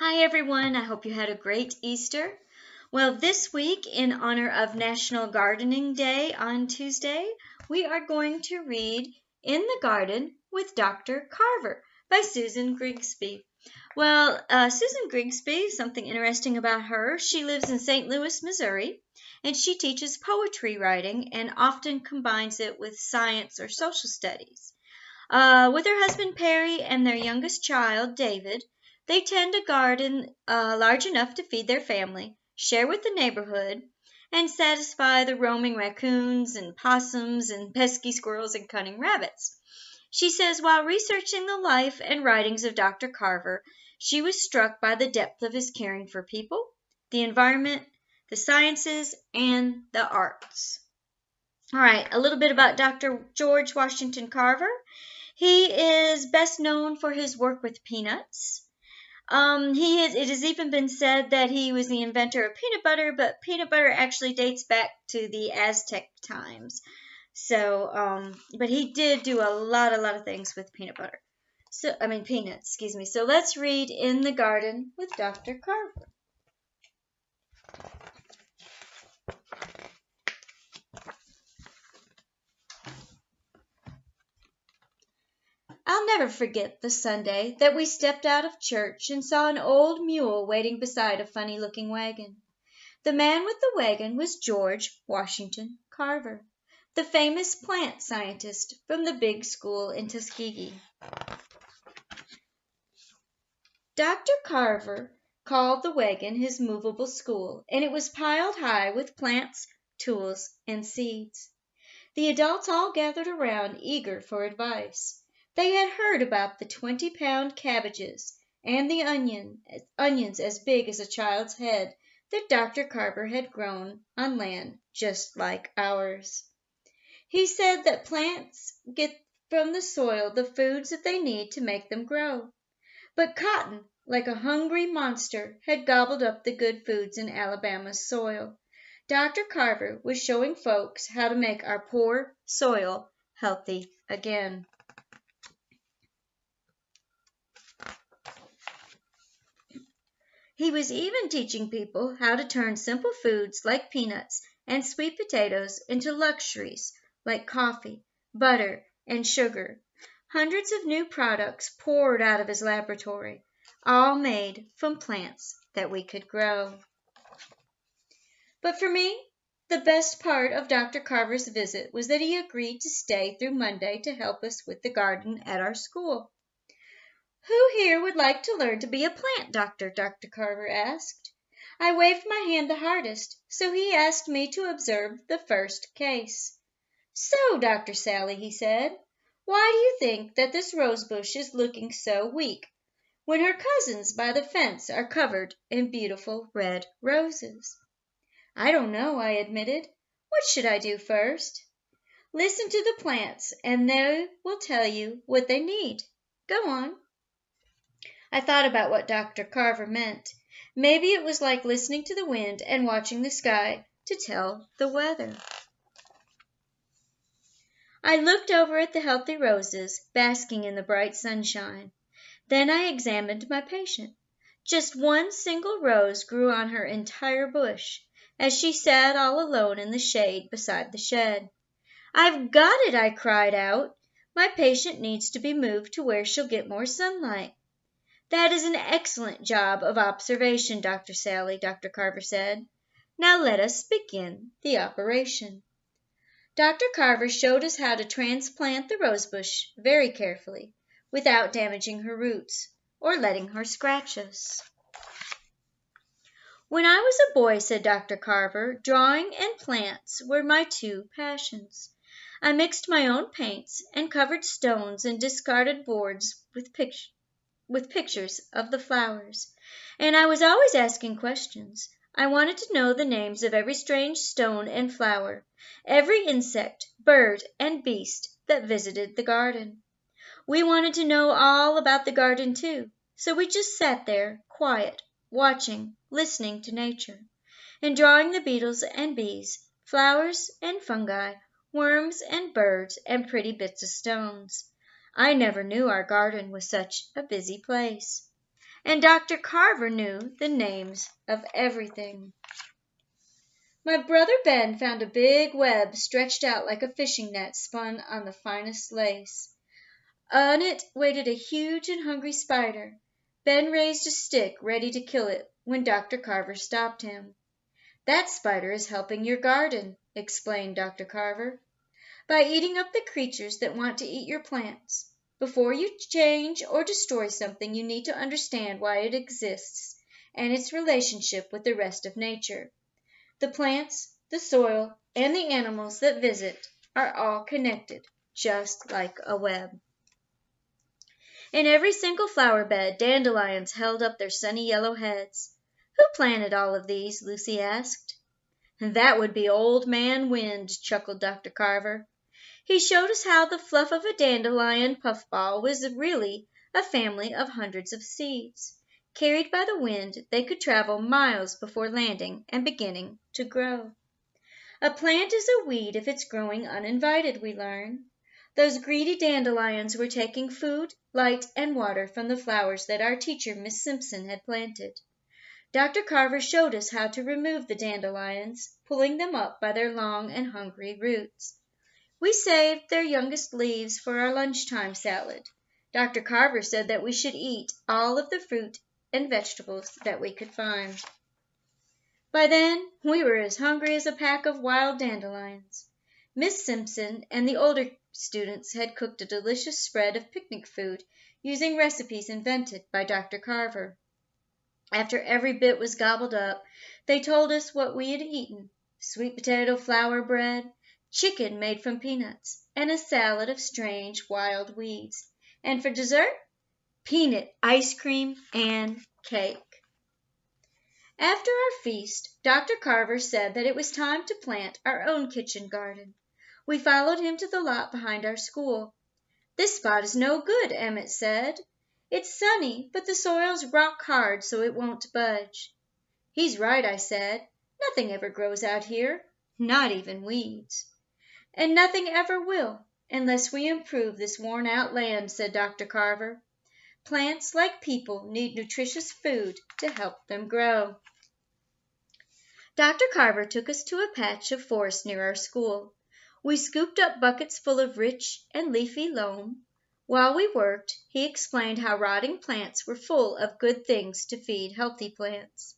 Hi everyone, I hope you had a great Easter. Well, this week, in honor of National Gardening Day on Tuesday, we are going to read In the Garden with Dr. Carver by Susan Grigsby. Well, Susan Grigsby, something interesting about her, she lives in St. Louis, Missouri, and she teaches poetry writing and often combines it with science or social studies. With her husband Perry and their youngest child, David, they tend a garden large enough to feed their family, share with the neighborhood, and satisfy the roaming raccoons and possums and pesky squirrels and cunning rabbits. She says while researching the life and writings of Dr. Carver, she was struck by the depth of his caring for people, the environment, the sciences, and the arts. All right, a little bit about Dr. George Washington Carver. He is best known for his work with peanuts. It has even been said that he was the inventor of peanut butter, but peanut butter actually dates back to the Aztec times. But he did do a lot of things with peanut butter. Peanuts, excuse me. So let's read In the Garden with Dr. Carver. I'll never forget the Sunday that we stepped out of church and saw an old mule waiting beside a funny-looking wagon. The man with the wagon was George Washington Carver, the famous plant scientist from the big school in Tuskegee. Dr. Carver called the wagon his movable school, and it was piled high with plants, tools, and seeds. The adults all gathered around, eager for advice. They had heard about the 20-pound cabbages and the onions as big as a child's head that Dr. Carver had grown on land just like ours. He said that plants get from the soil the foods that they need to make them grow. But cotton, like a hungry monster, had gobbled up the good foods in Alabama's soil. Dr. Carver was showing folks how to make our poor soil healthy again. He was even teaching people how to turn simple foods like peanuts and sweet potatoes into luxuries like coffee, butter, and sugar. Hundreds of new products poured out of his laboratory, all made from plants that we could grow. But for me, the best part of Dr. Carver's visit was that he agreed to stay through Monday to help us with the garden at our school. "Who here would like to learn to be a plant doctor?" Dr. Carver asked. I waved my hand the hardest, so he asked me to observe the first case. "So, Dr. Sally," he said, "why do you think that this rose bush is looking so weak, when her cousins by the fence are covered in beautiful red roses?" "I don't know," I admitted. "What should I do first?" "Listen to the plants, and they will tell you what they need. Go on." I thought about what Dr. Carver meant. Maybe it was like listening to the wind and watching the sky to tell the weather. I looked over at the healthy roses, basking in the bright sunshine. Then I examined my patient. Just one single rose grew on her entire bush, as she sat all alone in the shade beside the shed. "I've got it!" I cried out. "My patient needs to be moved to where she'll get more sunlight." "That is an excellent job of observation, Dr. Sally," Dr. Carver said. "Now let us begin the operation." Dr. Carver showed us how to transplant the rosebush very carefully, without damaging her roots or letting her scratch us. "When I was a boy," said Dr. Carver, "drawing and plants were my two passions. I mixed my own paints and covered stones and discarded boards with pictures of the flowers. And I was always asking questions. I wanted to know the names of every strange stone and flower, every insect, bird, and beast that visited the garden. We wanted to know all about the garden too, so we just sat there, quiet, watching, listening to nature, and drawing the beetles and bees, flowers and fungi, worms and birds, and pretty bits of stones. I never knew our garden was such a busy place. and Dr. Carver knew the names of everything. My brother Ben found a big web stretched out like a fishing net spun on the finest lace. On it waited a huge and hungry spider. Ben raised a stick ready to kill it when Dr. Carver stopped him. "That spider is helping your garden," explained Dr. Carver, "by eating up the creatures that want to eat your plants. Before you change or destroy something, you need to understand why it exists and its relationship with the rest of nature. The plants, the soil, and the animals that visit are all connected, just like a web." In every single flower bed dandelions held up their sunny yellow heads. "Who planted all of these?" Lucy asked. "That would be Old Man Wind," chuckled Dr. Carver. He showed us how the fluff of a dandelion puffball was really a family of hundreds of seeds. Carried by the wind, they could travel miles before landing and beginning to grow. A plant is a weed if it's growing uninvited, we learn. Those greedy dandelions were taking food, light, and water from the flowers that our teacher, Miss Simpson, had planted. Dr. Carver showed us how to remove the dandelions, pulling them up by their long and hungry roots. We saved their youngest leaves for our lunchtime salad. Dr. Carver said that we should eat all of the fruit and vegetables that we could find. By then, we were as hungry as a pack of wild dandelions. Miss Simpson and the older students had cooked a delicious spread of picnic food using recipes invented by Dr. Carver. After every bit was gobbled up, they told us what we had eaten: sweet potato flour bread, chicken made from peanuts, and a salad of strange wild weeds. And for dessert, peanut ice cream and cake. After our feast, Dr. Carver said that it was time to plant our own kitchen garden. We followed him to the lot behind our school. "This spot is no good," Emmett said. "It's sunny, but the soil's rock hard so it won't budge." "He's right," I said. "Nothing ever grows out here, not even weeds." "And nothing ever will, unless we improve this worn-out land," said Dr. Carver. "Plants, like people, need nutritious food to help them grow." Dr. Carver took us to a patch of forest near our school. We scooped up buckets full of rich and leafy loam. While we worked, he explained how rotting plants were full of good things to feed healthy plants.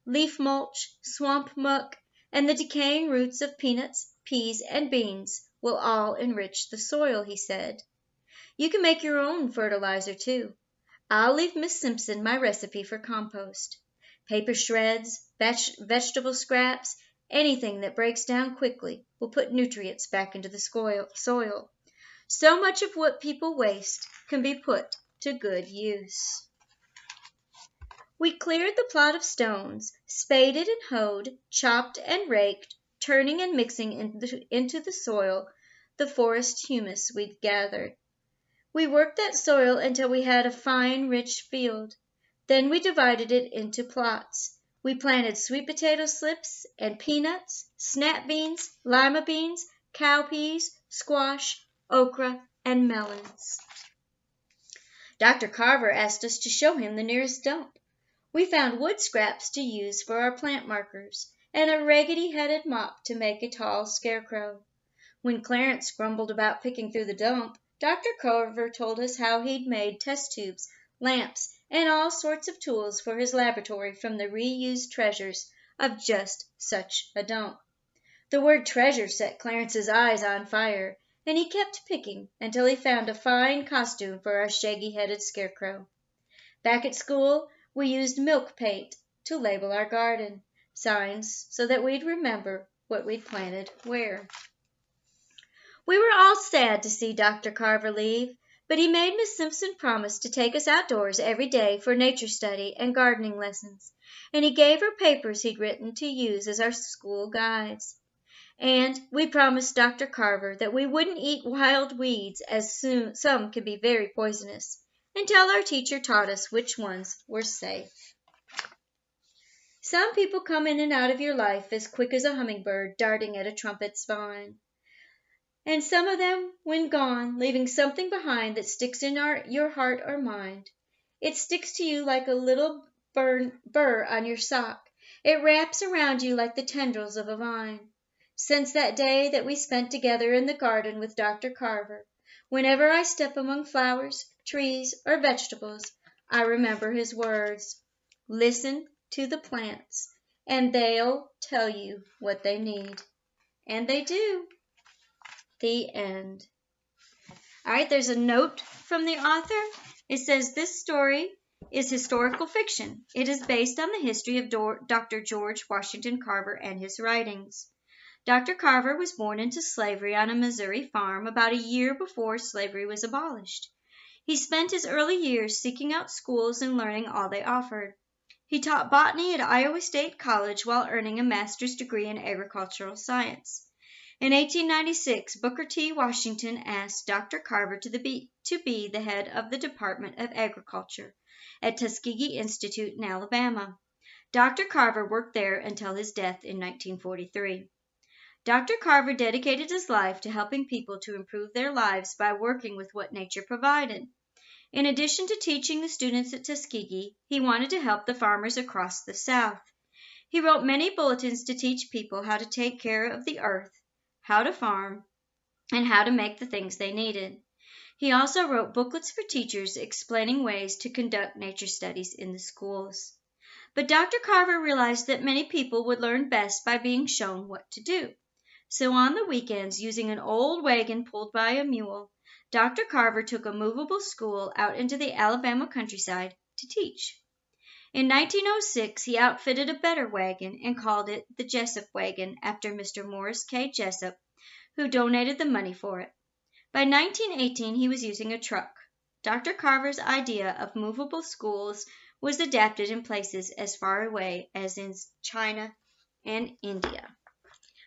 Leaf mulch, swamp muck, and the decaying roots of peanuts, peas, and beans will all enrich the soil, he said. You can make your own fertilizer, too. I'll leave Miss Simpson my recipe for compost. Paper shreds, vegetable scraps, anything that breaks down quickly will put nutrients back into the soil. So much of what people waste can be put to good use. We cleared the plot of stones, spaded and hoed, chopped and raked, turning and mixing into the soil the forest humus we'd gathered. We worked that soil until we had a fine, rich field. Then we divided it into plots. We planted sweet potato slips and peanuts, snap beans, lima beans, cowpeas, squash, okra, and melons. Dr. Carver asked us to show him the nearest dump. We found wood scraps to use for our plant markers, and a raggedy-headed mop to make a tall scarecrow. When Clarence grumbled about picking through the dump, Dr. Carver told us how he'd made test tubes, lamps, and all sorts of tools for his laboratory from the reused treasures of just such a dump. The word treasure set Clarence's eyes on fire, and he kept picking until he found a fine costume for our shaggy-headed scarecrow. Back at school, we used milk paint to label our garden signs so that we'd remember what we'd planted where. We were all sad to see Dr. Carver leave, but he made Miss Simpson promise to take us outdoors every day for nature study and gardening lessons, and he gave her papers he'd written to use as our school guides. And we promised Dr. Carver that we wouldn't eat wild weeds, as some can be very poisonous, until our teacher taught us which ones were safe. Some people come in and out of your life as quick as a hummingbird darting at a trumpet's vine. And some of them, when gone, leaving something behind that sticks in your heart or mind. It sticks to you like a little burr on your sock. It wraps around you like the tendrils of a vine. Since that day that we spent together in the garden with Dr. Carver, whenever I step among flowers, trees, or vegetables, I remember his words. Listen to the plants, and they'll tell you what they need. And they do. The end. All right, there's a note from the author. It says this story is historical fiction. It is based on the history of Dr. George Washington Carver and his writings. Dr. Carver was born into slavery on a Missouri farm about a year before slavery was abolished. He spent his early years seeking out schools and learning all they offered. He taught botany at Iowa State College while earning a master's degree in agricultural science. In 1896, Booker T. Washington asked Dr. Carver to be the head of the Department of Agriculture at Tuskegee Institute in Alabama. Dr. Carver worked there until his death in 1943. Dr. Carver dedicated his life to helping people to improve their lives by working with what nature provided. In addition to teaching the students at Tuskegee, he wanted to help the farmers across the South. He wrote many bulletins to teach people how to take care of the earth, how to farm, and how to make the things they needed. He also wrote booklets for teachers explaining ways to conduct nature studies in the schools. But Dr. Carver realized that many people would learn best by being shown what to do. So on the weekends, using an old wagon pulled by a mule, Dr. Carver took a movable school out into the Alabama countryside to teach. In 1906, he outfitted a better wagon and called it the Jessup wagon after Mr. Morris K. Jessup, who donated the money for it. By 1918, he was using a truck. Dr. Carver's idea of movable schools was adapted in places as far away as in China and India.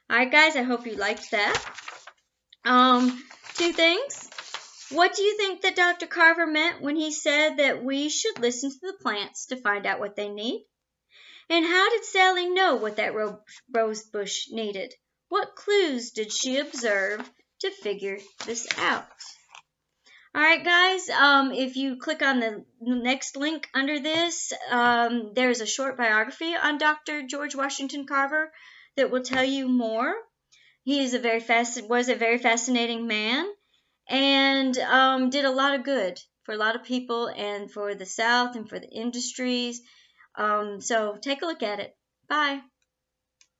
All right, guys, I hope you liked that. Two things. What do you think that Dr. Carver meant when he said that we should listen to the plants to find out what they need? And how did Sally know what that rose bush needed? What clues did she observe to figure this out? All right, guys, if you click on the next link under this, there's a short biography on Dr. George Washington Carver that will tell you more. He is was a very fascinating man and did a lot of good for a lot of people and for the South and for the industries. So take a look at it. Bye.